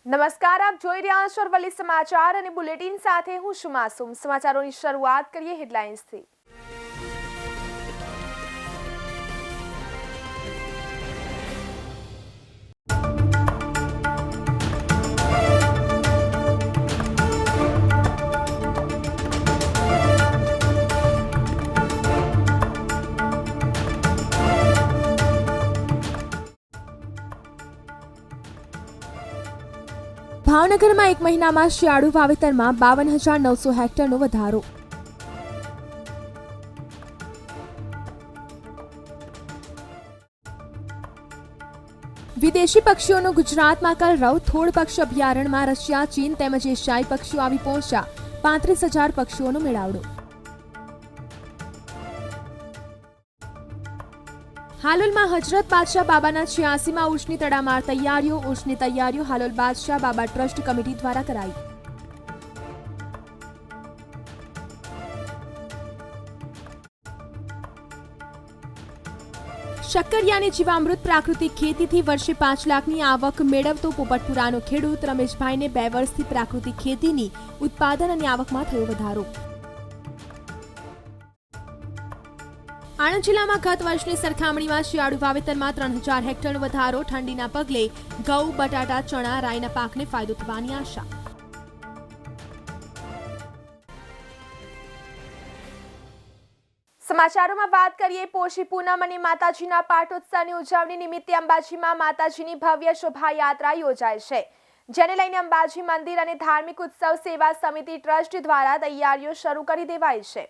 નમસ્કાર, આપ જોઈ રહ્યા છો અરવલ્લી સમાચાર અને બુલેટિન સાથે હું છું માસૂમ। સમાચારોની શરૂઆત કરીએ હેડલાઇન્સથી। ભાવનગરમાં એક મહિનામાં શિયાળુ વાવેતરમાં 52,900 હેક્ટરનો વધારો। વિદેશી પક્ષીઓનો ગુજરાતમાં કલરવ। થોડ પક્ષી અભયારણ્યમાં રશિયા, ચીન તેમજ એશિયાઈ પક્ષીઓ આવી પહોંચ્યા। 35,000 પક્ષીઓનો મેળાવડો। હાલોલમાં હજરત બાદશાહ બાબાના 86મા ઉર્ષની તડામાર તૈયારીઓ। ઉર્ષની તૈયારીઓ હાલોલ બાદશાહ બાબા ટ્રસ્ટ કમિટી દ્વારા કરાઈ। શક્કરિયાની જીવામૃત પ્રાકૃતિક ખેતીથી વર્ષે 5 લાખની આવક મેળવતો પોપટપુરાનો ખેડૂત રમેશભાઈને 2 વર્ષથી પ્રાકૃતિક ખેતીની ઉત્પાદન અને આવકમાં થયો વધારો। આણંદ જિલ્લામાં ગત વર્ષની સરખામણીમાં શિયાળુ વાવેતરમાં 3,000 હેક્ટરનો વધારો। ઠંડીના પગલે ઘઉં, બટાટા, ચણા, રાઈના પાકને ફાયદો થવાની આશા। સમાચારોમાં વાત કરીએ પોષી પૂનમ અને માતાજીના પાટોત્સવની ઉજવણી નિમિત્તે અંબાજીમાં માતાજીની ભવ્ય શોભાયાત્રા યોજાય છે, જેને લઈને અંબાજી મંદિર અને ધાર્મિક ઉત્સવ સેવા સમિતિ ટ્રસ્ટ દ્વારા તૈયારીઓ શરૂ કરી દેવાઈ છે।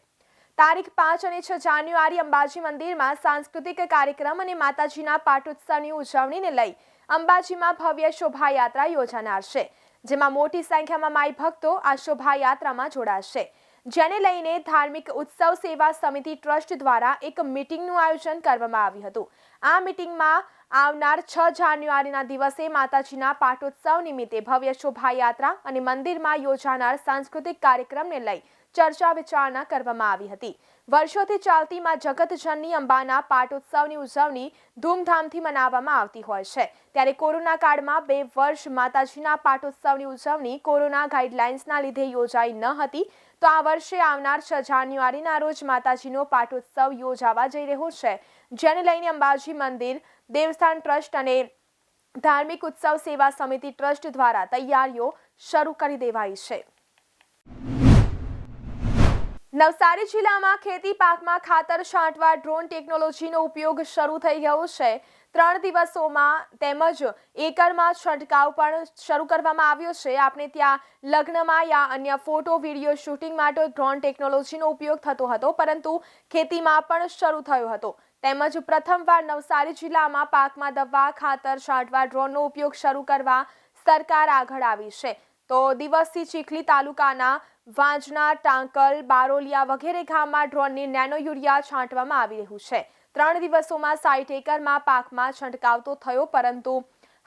તારીખ 5 અને 6 જાન્યુઆરી અંબાજી મંદિરમાં સાંસ્કૃતિક કાર્યક્રમ અને માતાજીના પાટોત્સવની ઉજવણીને લઈ અંબાજીમાં ભવ્ય શોભાયાત્રા યોજાનાર છે, જેમાં મોટી સંખ્યામાં માઈ ભક્તો આ શોભાયાત્રામાં જોડાશે, જેને લઈને ધાર્મિક ઉત્સવ સેવા સમિતિ ટ્રસ્ટ દ્વારા એક મીટિંગનું આયોજન કરવામાં આવ્યું હતું। આ મીટિંગમાં આવનાર 6 જાન્યુઆરીના દિવસે માતાજીના પાટોત્સવ નિમિત્તે ભવ્ય શોભાયાત્રા અને મંદિરમાં યોજાનાર સાંસ્કૃતિક કાર્યક્રમને લઈ ચર્ચા વિચારણા કરવામાં આવી હતી। વર્ષોથી ચાલતી માં જગતજનની અંબાના પાટોત્સવની ઉજવણી ધૂમધામથી મનાવવામાં આવતી હોય છે, ત્યારે કોરોના કાળમાં 2 વર્ષ માતાજીના પાટોત્સવની ઉજવણી કોરોના ગાઈડલાઇન્સના લીધે યોજાઈ ન હતી, તો આ વર્ષે આવનાર 6 જાન્યુઆરીના રોજ માતાજીનો પાટોત્સવ યોજાવા જઈ રહ્યો છે, જેને લઈને અંબાજી મંદિર દેવસ્થાન ટ્રસ્ટ અને ધાર્મિક ઉત્સવ સેવા સમિતિ ટ્રસ્ટ દ્વારા તૈયારીઓ શરૂ કરી દેવાઈ છે। નવસારી જિલ્લામાં ખેતી પાકમાં ખાતર છાંટવા ડ્રોન ટેકનોલોજીનો ઉપયોગ શરૂ થઈ ગયો છે। 3 દિવસોમાં તેમજ એકરમાં છંટકાવ પણ શરૂ કરવામાં આવ્યો છે। આપણે ત્યાં લગ્નમાં યા અન્ય ફોટો વિડીયો શૂટિંગ માટે ડ્રોન ટેકનોલોજીનો ઉપયોગ થતો હતો, પરંતુ ખેતીમાં પણ શરૂ થયો હતો। તેમજ પ્રથમવાર નવસારી જિલ્લામાં પાકમાં દવા ખાતર છાંટવા ડ્રોનનો ઉપયોગ શરૂ કરવા સરકાર આગળ આવી છે। તો દિવસથી ચીખલી તાલુકાના વાંજના, ટાંકલ, બારોલિયા વગેરે ગામમાં ડ્રોનની નેનો યુરિયા છાંટવામાં આવી રહ્યું છે। 3 દિવસોમાં 60 એકરમાં પાકમાં છંટકાવ તો થયો, પરંતુ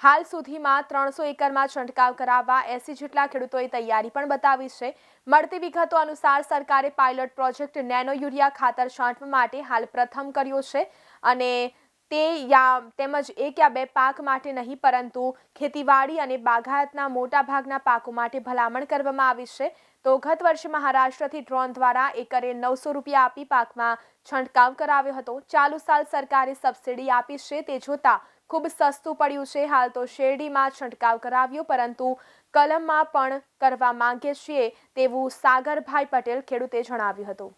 હાલ સુધીમાં 300 એકરમાં છંટકાવ કરાવવા 80 જેટલા ખેડૂતોએ તૈયારી પણ બતાવી છે। મળતી વિગતો અનુસાર સરકારે પાયલોટ પ્રોજેક્ટ નેનો યુરિયા ખાતર છાંટવા માટે હાલ પ્રથમ કર્યો છે, અને તેમજ 1 યા 2 પાક માટે નહીં, પરંતુ ખેતીવાડી અને બાગાયતના મોટા ભાગના પાકો માટે ભલામણ કરવામાં આવી છે। તો ગત વર્ષે મહારાષ્ટ્રથી ડ્રોન દ્વારા એકરે 900 રૂપિયા આપી પાકમાં છંટકાવ કરાવ્યો હતો। ચાલુ સાલ સરકારે સબસિડી આપી છે, તે જોતા ખૂબ સસ્તું પડ્યું છે। હાલ તો શેરડીમાં છંટકાવ કરાવ્યો, પરંતુ કલમમાં પણ કરવા માંગે છીએ તેવું સાગરભાઈ પટેલ ખેડૂતે જણાવ્યું હતું।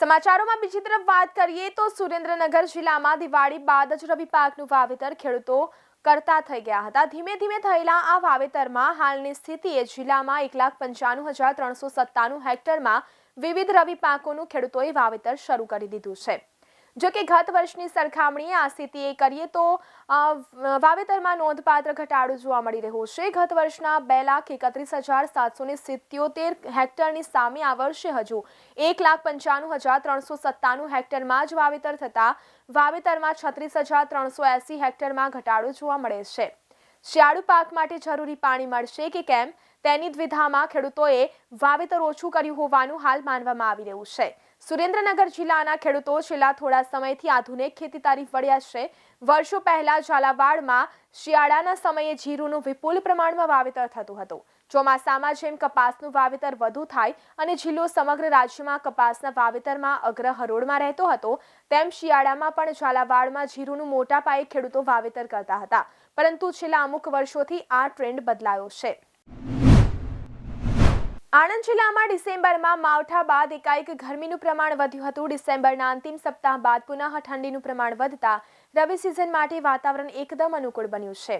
સમાચારોમાં બીજી તરફ વાત કરીએ તો સુરેન્દ્રનગર જિલ્લામાં દિવાળી બાદ જ રવિ પાકનું વાવેતર ખેડૂતો કરતા થઈ ગયા હતા। ધીમે ધીમે થયેલા આ વાવેતરમાં હાલની સ્થિતિએ જિલ્લામાં 1,95,397 હેક્ટરમાં વિવિધ રવિ પાકોનું ખેડૂતોએ વાવેતર શરૂ કરી દીધું છે। જો કે ગત વર્ષની સરખામણીએ આ સ્થિતિએ કરીએ તો વાવેતરમાં નોંધપાત્ર ઘટાડો જોવા મળી રહ્યો છે। ગત વર્ષના 2,31,777 હેક્ટરની સામે આ વર્ષે હજુ 1,95,397 હેક્ટરમાં જ વાવેતર થતા વાવેતરમાં 36,380 હેક્ટરમાં ઘટાડો જોવા મળે છે। શિયાળુ પાક માટે જરૂરી પાણી મળશે કે કેમ તેની દ્વિધામાં ખેડૂતોએ વાવેતર ઓછું કર્યું હોવાનું હાલ માનવામાં આવી રહ્યું છે। સુરેન્દ્રનગર જિલ્લાના ખેડૂતો છેલ્લા થોડા સમયથી આધુનિક ખેતી તરફ વળ્યા છે. વર્ષો પહેલા ઝાલાવાડમાં શિયાળાના સમયે જીરુંનું વિપુલ પ્રમાણમાં વાવેતર થતું હતું. ચોમાસામાં જેમ કપાસનું વાવેતર વધુ થાય અને જિલ્લો સમગ્ર રાજ્યમાં કપાસના વાવેતરમાં અગ્રહરોળમાં રહેતો હતો, તેમ શિયાળામાં પણ ઝાલાવાડમાં જીરુંનું મોટા પાયે ખેડૂતો વાવેતર કરતા હતા. પરંતુ છેલ્લા અમુક વર્ષોથી આ ટ્રેન્ડ બદલાયો છે. આણંદ જિલ્લામાં ડિસેમ્બરમાં માવઠા બાદ એકાએક ગરમીનું પ્રમાણ વધ્યું હતું. ડિસેમ્બરના અંતિમ સપ્તાહ બાદ પુનઃ ઠંડીનું પ્રમાણ વધતા રવિ સિઝન માટે વાતાવરણ એકદમ અનુકૂળ બન્યું છે.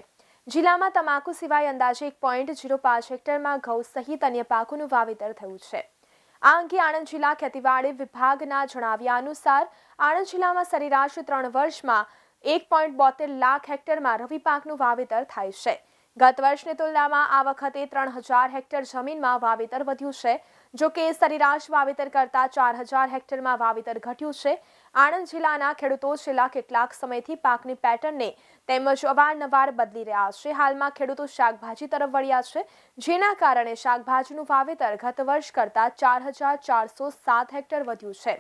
જિલ્લામાં તમાકુ સિવાય અંદાજે 1.05 હેક્ટરમાં ઘઉં સહિત અન્ય પાકોનું વાવેતર થયું છે. આ અંગે આણંદ જિલ્લા ખેતીવાડી વિભાગના જણાવ્યા અનુસાર આણંદ જિલ્લામાં સરેરાશ 3 વર્ષમાં 1.72 લાખ હેક્ટરમાં રવિ પાકનું વાવેતર થાય છે. ગત વર્ષની તુલનામાં આ વખતે 3000 હેક્ટર જમીનમાં વાવેતર વધ્યું છે. જો કે સરેરાશ વાવેતર કરતા 4000 હેક્ટરમાં વાવેતર ઘટ્યું છે. આણંદ જિલ્લાના ખેડૂતો છેલ્લા કેટલાક સમયથી પાકની પેટર્નને તેમજ અવારનવાર બદલી રહ્યા છે. હાલમાં ખેડૂતો શાકભાજી તરફ વળ્યા છે, જેના કારણે શાકભાજીનું વાવેતર ગત વર્ષ કરતા 4407 હેક્ટર વધ્યું છે.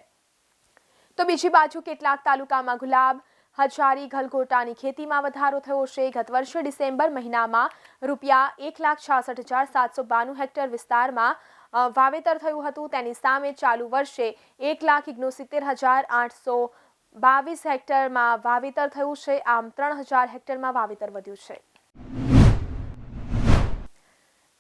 તો બીજી બાજુ કેટલાક તાલુકામાં ગુલાબ, હજારી, ગલગોટાની ખેતીમાં વધારો થયો છે. ગત વર્ષે ડિસેમ્બર મહિનામાં ₹1,66,792 હેક્ટર વિસ્તારમાં વાવેતર થયું હતું. તેની સામે ચાલુ વર્ષે 1,69,822 હેક્ટરમાં વાવેતર થયું છે. આમ 3000 હેક્ટરમાં વાવેતર વધ્યું છે.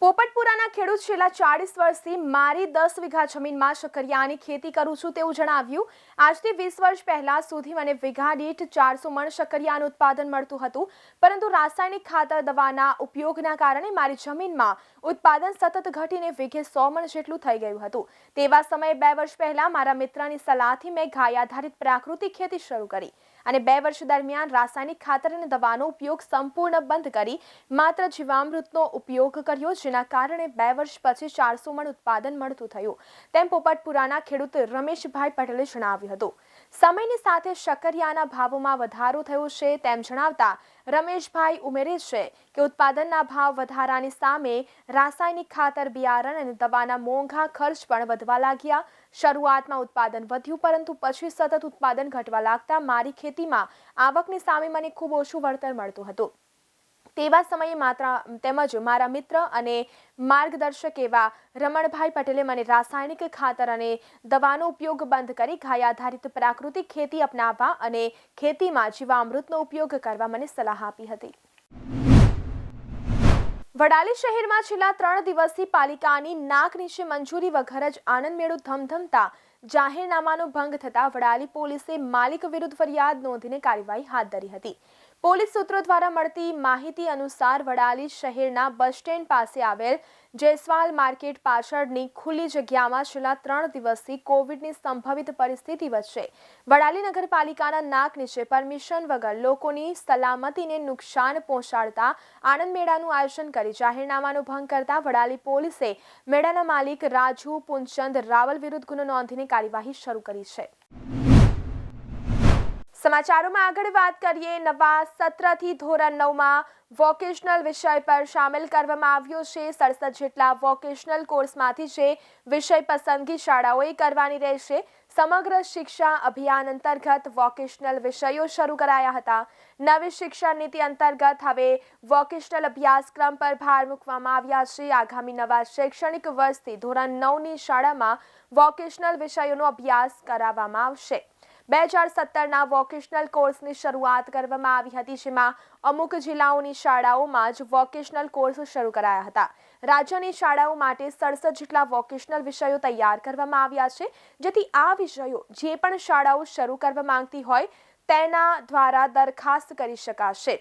પોપટપુરાના ખેડૂત છેલ્લા 40 વર્ષથી મારી 10 વીઘા જમીનમાં શક્કરિયાની ખેતી કરું છું તેવું જણાવ્યું. આજથી 20 વર્ષ પહેલા સુધી મને વીઘા દીઠ 400 મણ શક્કરિયાનું ઉત્પાદન મળતું હતું, પરંતુ રાસાયણિક ખાતર દવાના ઉપયોગના કારણે મારી જમીનમાં ઉત્પાદન સતત ઘટીને વીઘે 100 મણ જેટલું થઈ ગયું હતું. તેવા સમયે 2 વર્ષ પહેલા મારા મિત્રની સલાહથી મેં ગાય આધારિત પ્રાકૃતિક ખેતી શરૂ કરી અને 2 વર્ષ દરમિયાન રાસાયણિક ખાતર અને દવાનો ઉપયોગ સંપૂર્ણ બંધ કરી માત્ર જીવામૃતનો ઉપયોગ કર્યો, જેના કારણે 2 વર્ષ પછી 400 મણ ઉત્પાદન મળતું થયું, તેમ પોપટપુરાના ખેડૂત રમેશભાઈ પટેલે જણાવ્યું હતું. સમયની સાથે શક્કરિયાના ભાવોમાં વધારો થયો છે તેમ જણાવતા રમેશભાઈ ઉમેરે છે કે ઉત્પાદનના ભાવ વધારાની સામે રાસાયણિક ખાતર, બિયારણ અને દવાના મોંઘા ખર્ચ પણ વધવા લાગ્યા. શરૂઆતમાં ઉત્પાદન વધ્યું, પરંતુ પછી સતત ઉત્પાદન ઘટવા લાગતા મારી ખેતીમાં આવકની સામે મને ખૂબ ઓછું વળતર મળતું હતું. તેવા સમયે તેમજ મારા મિત્ર અને માર્ગદર્શક એવા રમણભાઈ પટેલે મને રાસાયણિક ખાતર અને દવાનો ઉપયોગ બંધ કરી ગાય આધારિત પ્રાકૃતિક ખેતી અપનાવવા અને ખેતીમાં જીવામૃતનો ઉપયોગ કરવા મને સલાહ આપી હતી. વડાલી શહેરમાં છેલ્લા 3 દિવસથી પાલિકાની નાક નીચે મંજૂરી વગર જ આનંદ મેળો ધમધમતા જાહેરનામાનો ભંગ થતા વડાલી પોલીસે માલિક વિરુદ્ધ ફરિયાદ નોંધીને કાર્યવાહી હાથ ધરી હતી. પોલીસ સૂત્રો દ્વારા મળતી માહિતી અનુસાર વડાલી શહેરના બસ સ્ટેન્ડ પાસે આવેલ જયસ્વાલ માર્કેટ પાછળની ખુલ્લી જગ્યામાં છેલ્લા 3 દિવસથી કોવિડની સંભવિત પરિસ્થિતિ વચ્ચે વડાલી નગરપાલિકાના નાક નીચે પરમિશન વગર લોકોની સલામતીને નુકસાન પહોંચાડતા આનંદ મેળાનું આયોજન કરી જાહેરનામાનો ભંગ કરતા વડાલી પોલીસે મેળાના માલિક રાજુ પુનચંદ રાવલ વિરુદ્ધ ગુનો નોંધીને કાર્યવાહી શરૂ કરી છે. સમાચારોમાં આગળ વાત કરીએ. નવા સત્રથી ધોરણ 9માં વોકેશનલ વિષય પર સામેલ કરવામાં આવ્યો છે. 67 જેટલા વોકેશનલ કોર્સમાંથી જે વિષય પસંદગી શાળાઓએ કરવાની રહેશે. સમગ્ર શિક્ષા અભિયાન અંતર્ગત વોકેશનલ વિષયો શરૂ કરાયા હતા. નવી શિક્ષણ નીતિ અંતર્ગત હવે વોકેશનલ અભ્યાસક્રમ પર ભાર મૂકવામાં આવ્યા છે. આગામી નવા શૈક્ષણિક વર્ષથી ધોરણ 9ની શાળામાં વોકેશનલ વિષયોનો અભ્યાસ કરાવવામાં આવશે. 2017ના વોકેશનલ કોર્સની શરૂઆત કરવામાં આવી હતી, જેમાં અમુક જિલ્લાઓની શાળાઓમાં જ વોકેશનલ કોર્સ શરૂ કરાયા હતા. રાજ્યની શાળાઓ માટે 67 જેટલા વોકેશનલ વિષયો તૈયાર કરવામાં આવ્યા છે, જેથી આ વિષયો જે પણ શાળાઓ શરૂ કરવા માંગતી હોય તેના દ્વારા દરખાસ્ત કરી શકાશે.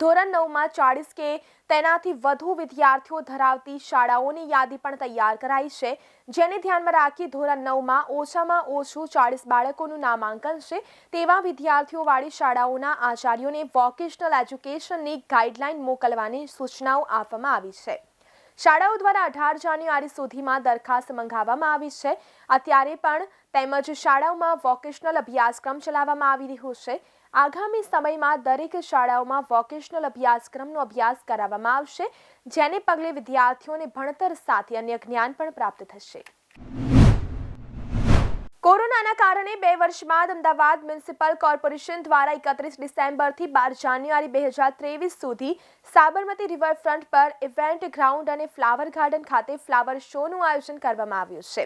ધોરણ 9માં 40 કે તેનાથી વધુ વિદ્યાર્થીઓ ધરાવતી શાળાઓની યાદી પણ તૈયાર કરાઈ છે, જેને ધ્યાનમાં રાખી ધોરણ 9માં ઓછામાં ઓછું 40 બાળકોનું નામાંકન છે તેવા વિદ્યાર્થીઓવાળી શાળાઓના આચાર્યોને વોકેશનલ એજ્યુકેશનની ગાઈડલાઈન મોકલવાની સૂચનાઓ આપવામાં આવી છે. શાળાઓ દ્વારા 18 જાન્યુઆરી સુધીમાં દરખાસ્ત મંગાવવામાં આવી છે. અત્યારે પણ તેમજ શાળાઓમાં વોકેશનલ અભ્યાસક્રમ ચલાવવામાં આવી રહ્યો છે. આગામી સમયમાં દરેક શાળાઓમાં વોકેશનલ અભ્યાસક્રમનો અભ્યાસ કરાવવામાં આવશે, જેને પગલે વિદ્યાર્થીઓને ભણતર સાથે અન્ય જ્ઞાન પણ પ્રાપ્ત થશે. કોરોનાના કારણે 2 વર્ષ બાદ અમદાવાદ મ્યુનિસિપલ કોર્પોરેશન દ્વારા 31 ડિસેમ્બરથી 12 જાન્યુઆરી 2023 સુધી સાબરમતી રિવરફ્રન્ટ પર ઇવેન્ટ ગ્રાઉન્ડ અને ફ્લાવર ગાર્ડન ખાતે ફ્લાવર શોનું આયોજન કરવામાં આવ્યું છે.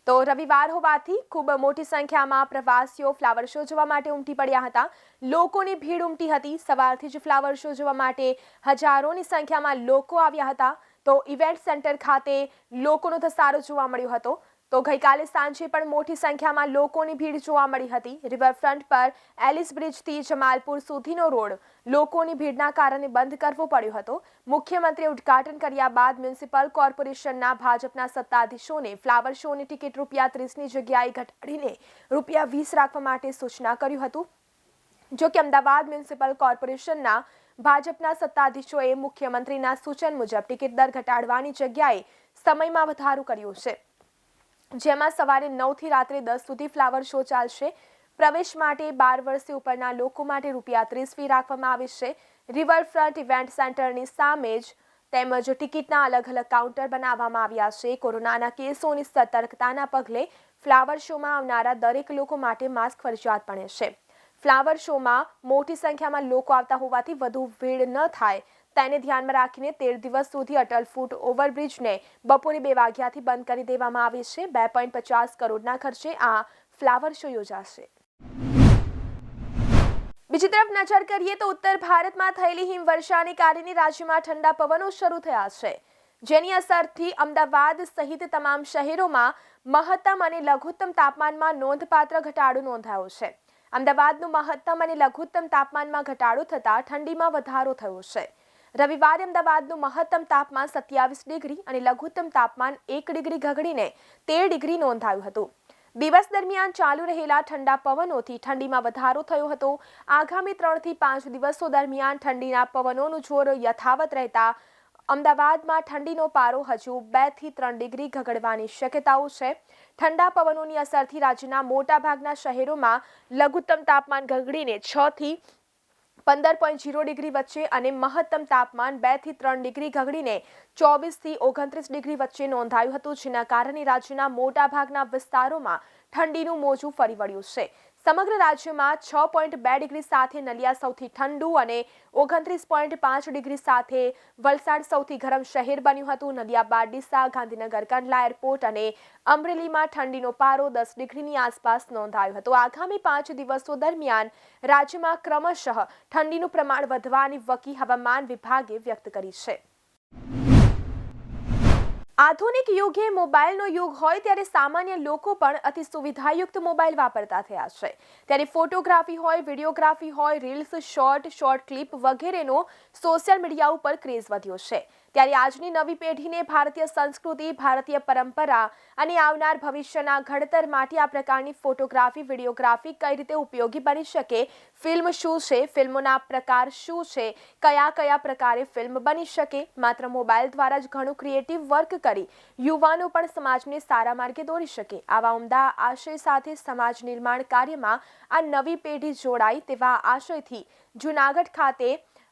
તો રવિવાર હોવાથી ખૂબ મોટી સંખ્યામાં પ્રવાસીઓ ફ્લાવર શો જોવા માટે ઉમટી પડ્યા હતા. લોકોની ભીડ ઉમટી હતી. સવારથી જ ફ્લાવર શો જોવા માટે હજારોની સંખ્યામાં લોકો આવ્યા હતા. તો ઇવેન્ટ સેન્ટર ખાતે લોકોનો ધસારો જોવા મળ્યો હતો. તો ગઈકાલે સાંજે પણ મોટી સંખ્યામાં લોકોની ભીડ જોવા મળી હતી. રિવરફ્રન્ટ પર એલિસ બ્રિજથી જમાલપુર સુધીનો રોડ લોકોની ભીડના કારણે બંધ કરવો પડ્યો હતો. મુખ્યમંત્રીએ ઉદ્ઘાટન કર્યા બાદ મ્યુનિસિપલ કોર્પોરેશનના ભાજપના સત્તાધીશોને ફ્લાવર શોની ટિકિટ ₹30ની જગ્યાએ ઘટાડીને ₹20 રાખવા માટે સૂચના કર્યું હતું. જો કે અમદાવાદ મ્યુનિસિપલ કોર્પોરેશનના ભાજપના સત્તાધીશોએ મુખ્યમંત્રીના સૂચન મુજબ ટિકિટ દર ઘટાડવાની જગ્યાએ સમયમાં વધારો કર્યો છે, જેમાં સવારે 9 થી રાત્રે 10 સુધી ફ્લાવર શો ચાલશે. પ્રવેશ માટે 12 વર્ષથી ઉપરના લોકો માટે ₹30 ફી રાખવામાં આવી છે. રિવરફ્રન્ટ ઇવેન્ટ સેન્ટરની સામે જ તેમજ ટિકિટના અલગ અલગ કાઉન્ટર બનાવવામાં આવ્યા છે. કોરોનાના કેસોની સતર્કતાના પગલે ફ્લાવર શોમાં આવનારા દરેક લોકો માટે માસ્ક ફરજિયાત બને છે. ફ્લાવર શોમાં મોટી સંખ્યામાં લોકો આવતા હોવાથી વધુ ભીડ ન થાય તેને ધ્યાનમાં રાખીને 13 દિવસ સુધી અટલ ફૂટ ઓવરબ્રિજને બપોરે 2 વાગ્યાથી બંધ કરી દેવામાં આવી છે. 2.50 કરોડના ખર્ચે આ ફ્લાવર શો યોજાશે. બીજી તરફ નજર કરીએ તો ઉત્તર ભારતમાં થયેલી હિમવર્ષાને કારણે રાજ્યમાં ઠંડા પવનો શરૂ થયા છે, જેની અસરથી અમદાવાદ સહિત તમામ શહેરોમાં મહત્તમ અને લઘુત્તમ તાપમાનમાં નોંધપાત્ર ઘટાડો નોંધાયો છે. અમદાવાદનું મહત્તમ અને લઘુત્તમ તાપમાનમાં ઘટાડો થતાં ઠંડીમાં વધારો થયો છે. રવિવારે અમદાવાદનું મહત્તમ તાપમાન 27 ડિગ્રી અને લઘુત્તમ તાપમાન 1 ડિગ્રી ઘટીને 13 ડિગ્રી નોંધાયું હતું. દિવસ દરમિયાન ચાલુ રહેલા ઠંડા પવનોથી ઠંડીમાં વધારો થયો હતો. આગામી 3 થી 5 દિવસો દરમિયાન ઠંડીના પવનોનું જોર યથાવત રહેતા અમદાવાદમાં ઠંડીનો પારો હજુ 2 થી 3 ડિગ્રી ઘટવાની શક્યતાઓ છે. ઠંડા પવનોની અસરથી રાજ્યના મોટાભાગના શહેરોમાં લઘુત્તમ તાપમાન ઘટીને 6 થી 15.0 ડિગ્રી વચ્ચે અને મહત્તમ તાપમાન 2 થી 3 ડિગ્રી ઘટીને 24 થી 29 ડિગ્રી વચ્ચે નોંધાયું હતું, જેના કારણે રાજ્યના મોટાભાગના વિસ્તારોમાં ઠંડીનું મોજું ફરી વળ્યું છે. સમગ્ર રાજ્યમાં 6.2 ડિગ્રી સાથે નલિયા સૌથી ઠંડુ અને 29.5 ડિગ્રી સાથે વલસાડ સૌથી ગરમ શહેર બન્યું હતું. નલિયા બાદ ડીસા, ગાંધીનગર કંડલા એરપોર્ટ અને અમરેલીમાં ઠંડીનો પારો 10 ડિગ્રીની આસપાસ નોંધાયો હતો. આગામી 5 દિવસો દરમિયાન રાજ્યમાં ક્રમશઃ ઠંડીનું પ્રમાણ વધવાની વકી હવામાન વિભાગે વ્યક્ત કરી છે. આધુનિક યુગે મોબાઈલનો યુગ હોય ત્યારે સામાન્ય લોકો પણ અતિ સુવિધાયુક્ત મોબાઈલ વાપરતા થયા છે. ત્યારે ફોટોગ્રાફી હોય, વિડીયોગ્રાફી હોય, રીલ્સ, શોર્ટ ક્લિપ વગેરેનો સોશિયલ મીડિયા ઉપર ક્રેઝ વધ્યો છે. ત્યારે આજની નવી પેઢીને ભારતીય સંસ્કૃતિ, ભારતીય પરંપરા અને આવનાર ભવિષ્યના ઘડતર માટે આ પ્રકારની ફોટોગ્રાફી, વિડીયોગ્રાફી કઈ રીતે ઉપયોગી બની શકે, ફિલ્મ શું છે, ફિલ્મોના પ્રકાર શું છે, કયા પ્રકારે ફિલ્મ બની શકે, માત્ર મોબાઈલ દ્વારા જ ઘણું ક્રિએટિવ વર્ક કરી યુવાનો પણ સમાજને સારા માર્ગે દોરી શકે. આવા ઉમદા આશય સાથે સમાજ નિર્માણ કાર્યમાં આ નવી પેઢી જોડાય તેવા આશયથી જૂનાગઢ ખાતે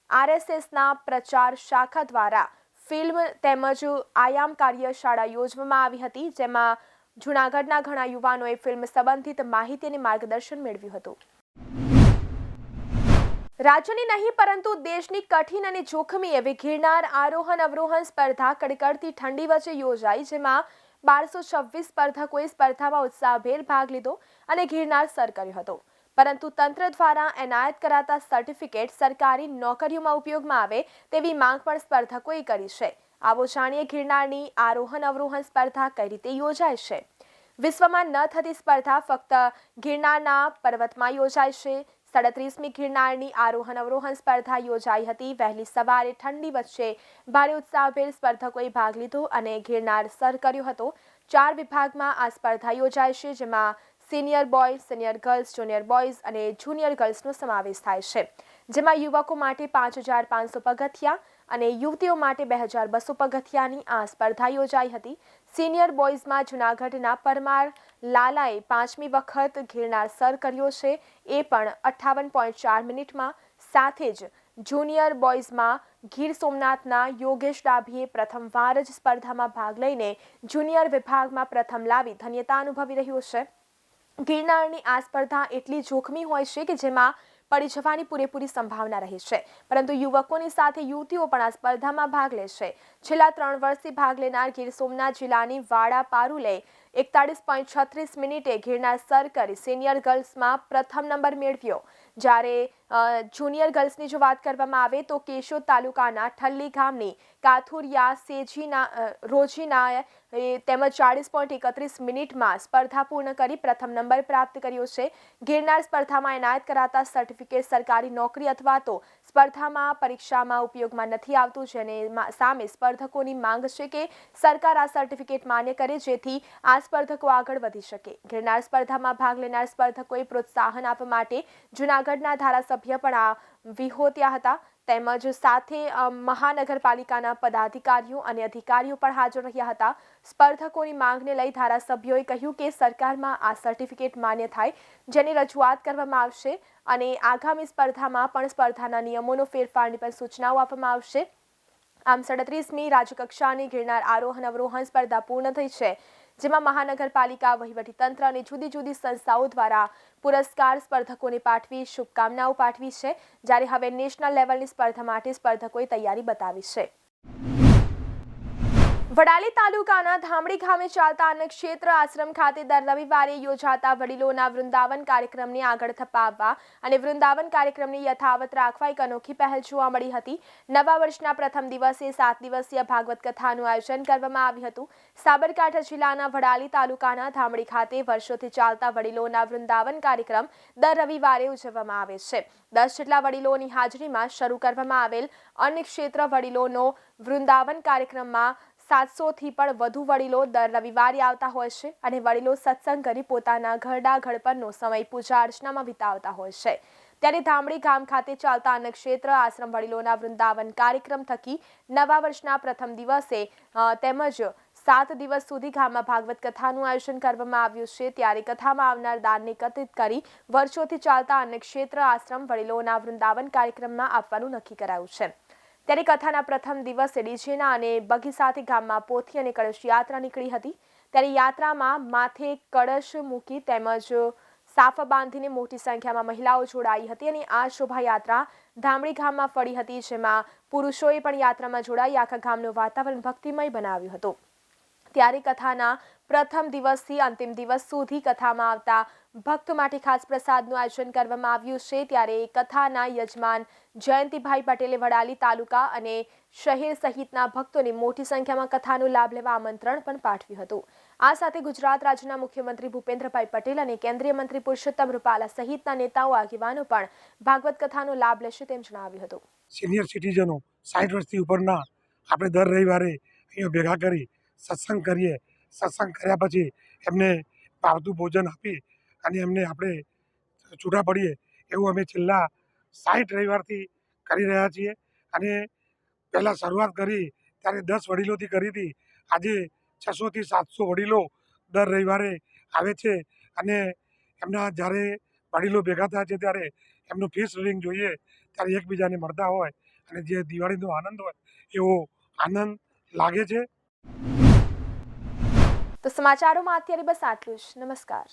RSSના પ્રચાર શાખા દ્વારા ફિલ્મ તેમજ આયામ કાર્યશાળા યોજવામાં આવી હતી, જેમાં જૂનાગઢના ઘણા યુવાનોએ ફિલ્મ સંબંધિત માહિતી અને માર્ગદર્શન મેળવ્યું હતું. રાજ્યની નહીં પરંતુ દેશની કઠિન અને જોખમી એવી ગિરનાર આરોહણ અવરોહણ સ્પર્ધા કડકડતી ઠંડી વચ્ચે યોજાઈ, જેમાં 1226 સ્પર્ધકોએ સ્પર્ધામાં ઉત્સાહભેર ભાગ લીધો અને ગિરનાર સર કર્યો હતો. પરંતુ તંત્ર દ્વારા એનાયત કરાતા સર્ટિફિકેટ સરકારી નોકરીઓમાં ઉપયોગમાં આવે તેવી માંગ પણ સ્પર્ધકોએ કરી છે. આવો જાણીએ ગિરનારની આરોહણ અવરોહણ સ્પર્ધા કઈ રીતે યોજાય છે. વિશ્વમાં ન થતી સ્પર્ધા ફક્ત ગિરનારના પર્વતમાં યોજાય છે. 37મી ગિરનારની આરોહણ અવરોહણ સ્પર્ધા યોજાઈ હતી. વહેલી સવારે ઠંડી વચ્ચે ભારે ઉત્સાહભેર સ્પર્ધકોએ ભાગ લીધો અને ગિરનાર સર કર્યો હતો. 4 વિભાગમાં આ સ્પર્ધા યોજાય છે, જેમાં senior boys, senior girls, junior boys અને જુનિયર ગર્લ્સનો સમાવેશ થાય છે. જેમાં યુવકો માટે 5500 પગથિયા અને યુવતીઓ માટે 2200 પગથિયાની આ સ્પર્ધા યોજાઈ હતી. સિનિયર બોયઝમાં જૂનાગઢના પરમાર લાલાએ 5મી વખત ગિરનાર સર કર્યો છે, એ પણ 58.4 મિનિટમાં. સાથે જ જુનિયર બોયઝમાં ગીર સોમનાથના યોગેશ ડાભીએ પ્રથમવાર જ સ્પર્ધામાં ભાગ લઈને જુનિયર વિભાગમાં પ્રથમ લાવી ધન્યતા અનુભવી રહ્યો છે. ગિરનારની આ સ્પર્ધા એટલી જોખમી હોય છે કે જેમાં પડી જવાની પૂરેપૂરી સંભાવના રહે છે, પરંતુ યુવકોની સાથે યુવતીઓ પણ આ સ્પર્ધામાં ભાગ લે છે. છેલ્લા 3 વર્ષથી ભાગ લેનાર ગીર સોમનાથ જિલ્લાની વાડા પારુલે 41.36 મિનિટે ગિરનાર સર કરી સિનિયર ગર્લ્સમાં પ્રથમ નંબર મેળવ્યો. જ્યારે જુનિયર ગર્લ્સની જો વાત કરવામાં આવે તો કેશોદ તાલુકાના ઠલ્લી ગામની કાથુરિયા રોજીનાએ તેમજ 40.31 મિનિટમાં સ્પર્ધા પૂર્ણ કરી પ્રથમ નંબર પ્રાપ્ત કર્યો છે. ગિરનાર સ્પર્ધામાં એનાયત કરાતા સર્ટિફિકેટ સરકારી નોકરી અથવા તો સ્પર્ધામાં પરીક્ષામાં ઉપયોગમાં નથી આવતું, જેને સામે સ્પર્ધકોની માંગ છે કે સરકાર આ સર્ટિફિકેટ માન્ય કરે જેથી આ સ્પર્ધકો આગળ વધી શકે. ગિરનાર સ્પર્ધામાં ભાગ લેનાર સ્પર્ધકોએ પ્રોત્સાહન આપવા માટે જૂનાગઢના ધારાસભ્ય પણ આ વિહોત્યા હતા, તેમજ સાથે મહાનગરપાલિકાના પદાધિકારીઓ અને અધિકારીઓ પણ હાજર રહ્યા હતા. સ્પર્ધકોની માંગને લઈ ધારાસભ્યોએ કહ્યું કે સરકારમાં આ સર્ટિફિકેટ માન્ય થાય, જેની રજૂઆત કરવામાં આવશે અને આગામી સ્પર્ધામાં પણ સ્પર્ધાના નિયમોનો ફેરફારની પણ સૂચનાઓ આપવામાં આવશે. આમ 37મી રાજ્યકક્ષાની ગિરનાર આરોહણ અવરોહણ સ્પર્ધા પૂર્ણ થઈ છે, જેમાં મહાનગરપાલિકા, વહીવટીતંત્ર અને જુદી જુદી સંસ્થાઓ દ્વારા પુરસ્કાર સ્પર્ધકોને પાઠવી શુભકામનાઓ પાઠવી છે. જ્યારે હવે નેશનલ લેવલની સ્પર્ધા માટે સ્પર્ધકોએ તૈયારી બતાવી છે. વડાલી તાલુકાના ધામડી ગામે ચાલતા અન્નક્ષેત્ર આશ્રમ ખાતે દર રવિવારે યોજાતા વડીલોના વૃંદાવન કાર્યક્રમને આગળ ધપાવવા અને વૃંદાવન કાર્યક્રમને યથાવત રાખવા એક અનોખી પહેલ જોવા મળી હતી. નવા વર્ષના પ્રથમ દિવસે 7 દિવસીય ભાગવત કથાનું આયોજન કરવામાં આવ્યું હતું. સાબરકાંઠા જિલ્લાના વડાલી તાલુકાના ધામડી ખાતે વર્ષોથી ચાલતા વડીલોના વૃંદાવન કાર્યક્રમ દર રવિવારે ઉજવવામાં આવે છે. 10 જેટલા વડીલોની હાજરીમાં શરૂ કરવામાં આવેલ અન્નક્ષેત્ર વડીલોનો વૃંદાવન કાર્યક્રમમાં 700થી પણ વધુ વડીલો દર રવિવારે આવતા હોય છે અને વડીલો સત્સંગ કરી પોતાના ઘરડા ઘડપણનો સમય પૂજા અર્ચનામાં વિતાવતા હોય છે. ત્યારે ધામડી ગામ ખાતે ચાલતા અન્નક્ષેત્ર આશ્રમ વડીલોના વૃંદાવન કાર્યક્રમ થકી નવા વર્ષના પ્રથમ દિવસે તેમજ 7 દિવસ સુધી ગામમાં ભાગવત કથાનું આયોજન કરવામાં આવ્યું છે. ત્યારે કથામાં આવનાર દાનને એકત્રિત કરી વર્ષોથી ચાલતા અન્નક્ષેત્ર આશ્રમ વડીલોના વૃંદાવન કાર્યક્રમમાં આપવાનું નક્કી કરાયું છે. ત્યારે કથાના પ્રથમ દિવસે ડીજેના અને બગી સાથે ગામમાં પોથી અને કળશ યાત્રા નીકળી હતી. ત્યારે યાત્રામાં માથે કળશ મૂકી તેમજ સાફા બાંધીને મોટી સંખ્યામાં મહિલાઓ જોડાઈ હતી અને આ શોભાયાત્રા ધામડી ગામમાં ફળી હતી, જેમાં પુરુષોએ પણ યાત્રામાં જોડાઈ આખા ગામનું વાતાવરણ ભક્તિમય બનાવ્યું હતું. ત્યારે કથાના પ્રથમ દિવસથી અંતિમ દિવસ સુધી કથામાં આવતા ભક્તો માટે ખાસ પ્રસાદનું આયોજન કરવામાં આવ્યું છે. ત્યારે કથાના યજમાન જયંતિભાઈ પટેલે વડાલી તાલુકા અને શહેર સહિતના ભક્તોને મોટી સંખ્યામાં કથાનો લાભ લેવા આમંત્રણ પણ પાઠવ્યું હતું. આ સાથે ગુજરાત રાજ્યના મુખ્યમંત્રી ભૂપેન્દ્રભાઈ પટેલ અને કેન્દ્રીય મંત્રી પુરુષોત્તમ રૂપાલા સહિતના નેતાઓ આગેવાનો પણ ભાગવત કથાનો લાભ લેશે તેમ જણાવ્યું હતું. સિનિયર સિટીઝનો 60 વર્ષથી ઉપરના આપણે દર રવિવારે અહીંયા ભેગા કરી સત્સંગ કરીએ. સત્સંગ કર્યા પછી એમને ભાવતું ભોજન આપી અને એમને આપણે છૂટા પડીએ એવું અમે છેલ્લા 60 રવિવારથી કરી રહ્યા છીએ. અને પહેલાં શરૂઆત કરી ત્યારે 10 વડીલોથી કરી હતી. આજે 600થી 700 વડીલો દર રવિવારે આવે છે અને એમના જ્યારે વડીલો ભેગા થાય છે ત્યારે એમનું ફીસ રિંગ જોઈએ ત્યારે એકબીજાને મળતા હોય અને જે દિવાળીનો આનંદ હોય એવો આનંદ લાગે છે. તો સમાચારોમાં અત્યારે બસ આટલું જ. નમસ્કાર.